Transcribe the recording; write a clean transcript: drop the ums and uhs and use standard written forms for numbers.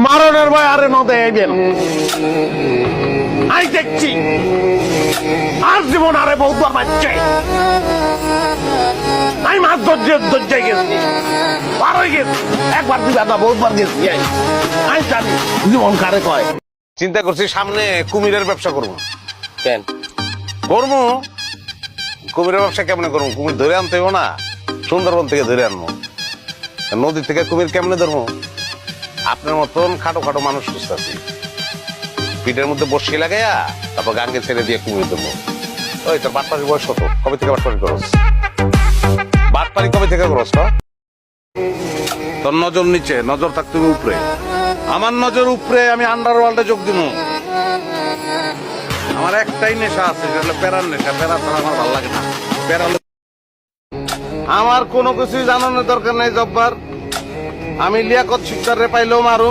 মারণের ভয় আরে নদে আইবেন আই দেখছি আর জীবন আরে বহুবার মারছে আমি মাছ দরজায় গেছি পার হয়ে গেছি একবার দুবার না বহুবার গেছি আমি জানি জীবন কারে কয়। চিন্তা করছি সামনে কুমিরের ব্যবসা করবো। কেন করবো কুমিরের ব্যবসা কেমনে করবো? কুমির ধরে আনতে হইব না, সুন্দরবন থেকে ধরে আনবো। নদী থেকে কুমির কেমনে ধরবো? আপনার মতন খাটো খাটো মানুষ খুঁজতেছি, পিঠের মধ্যে বসি লাগাইয়া তারপর গাঙ্গে ছেড়ে দিয়ে কুমির ধরবো। ওই তোর বাটপাড়ির বয়স কত? কবে থেকে বাটপাড়ি করস? বাটপাড়ি কবে থেকে করস? তোর নজর নিচে, নজর থাক তুমি উপরে। আমার নজর উপরে, আমি আন্ডারওয়ার্ল্ডে যোগ দিব। আমার একটাই নেশা আছে, সেটা হলো প্যারার নেশা। প্যারা ছাড়া আমার ভালো লাগে না। প্যারা আমার কোনো কিছুই জানানোর দরকার নাই জব্বার। আমি লিয়াকত শিকদারে পাইলেও মারু।